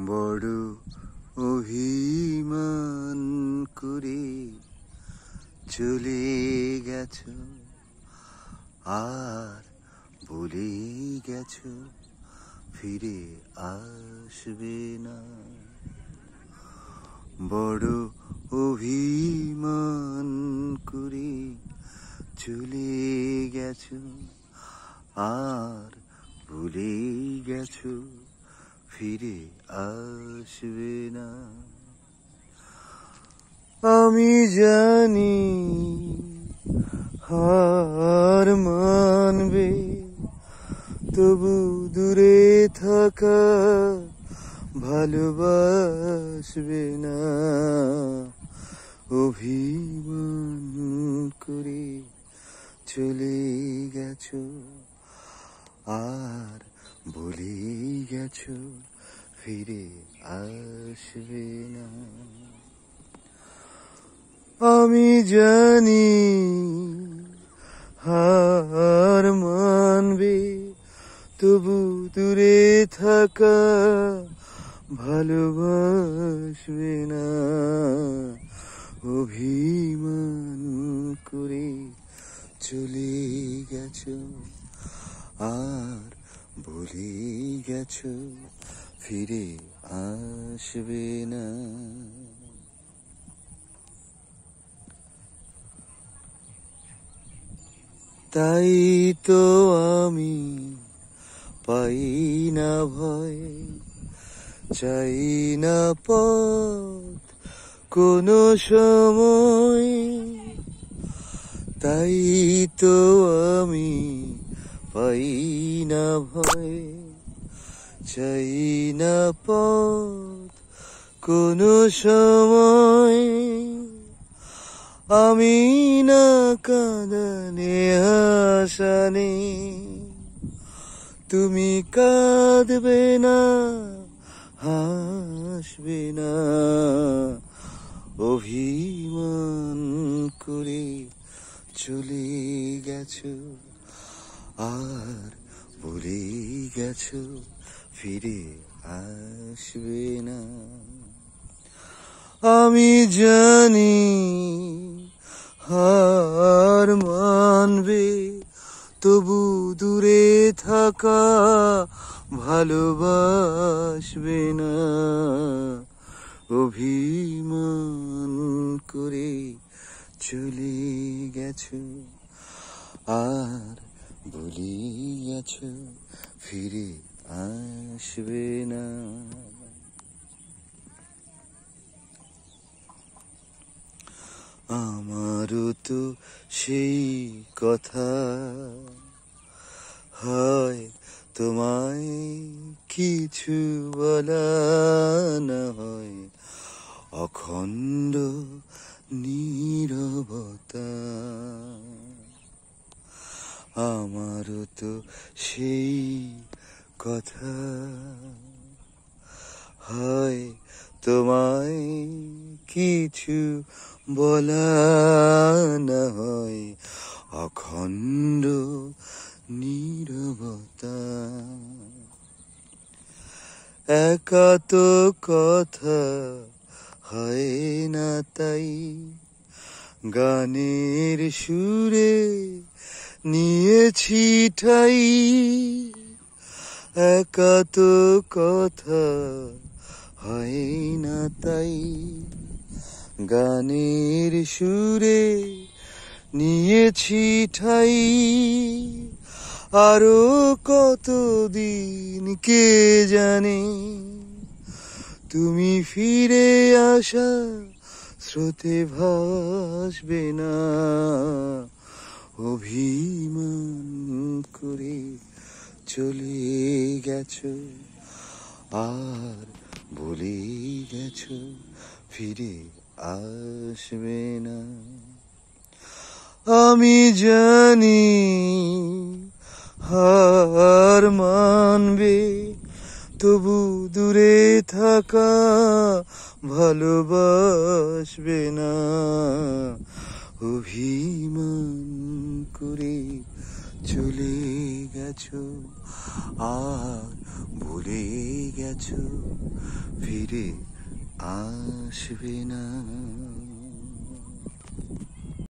বড় অভিমান করে চলে গেছো, আর বলে গেছো ফিরে আসবে না। বড় অভিমান করে চলে গেছো, আর ভুলে গেছো ফিরে আসবে না। আমি জানি হার মানবে, তবু দূরে থাকা ভালোবাসবে না। অভিমান করে চলে গেছো, আর ভুলে গেছো ফিরে আসবে না। আমি জানি হার মানবে, তবু দূরে থাকা ভালোবাসবে না। অভিমান করে চলে গেছো, আর ভুলে গেছো ফিরে আসবে না। তাই তো আমি পাই না ভয়, চাই না পথ কোনো সময়। তাই তো আমি পাই না ভয়, চাই না পথ কোনো সময়। আমি না কাঁদানে হাসানে, তুমি কাঁদবে না হাসবে না। অভিমান করে চলে গেছো, আর ভুলে গেছো ফিরে আসবে না। আমি জানি হার মানবে, তবু দূরে থাকা ভালোবাসবে না। অভিমান করে চলে গেছো, আর ভুলে গেছো ফিরে আসবে না। আমারও তো সেই কথা হয়, তোমায় কিছু বলা না হয়। অখণ্ড নীরবতা, আমারও তো সেই কথা হয়, তোমায় কিছু বলা না হয়। অখণ্ড নীরবতা, একা তো কথা হয় না, তাই গানের সুরে নিয়েছি ঠাই। একা তো কথা হয় না, তাই গানের সুরে নিয়েছি ঠাই। আরো কতদিন কে জানে, তুমি ফিরে আসা স্রোতে ভাসবে না। অভিমান করে চলে গেছো, আর ভুলে গেছো ফিরে আসবে না। আমি জানি হার মানবে, তবু দূরে থাকা ভালোবাসবে না। অভিমান করে চলে গেছো, আর ভুলে গেছো ফিরে আসবে না।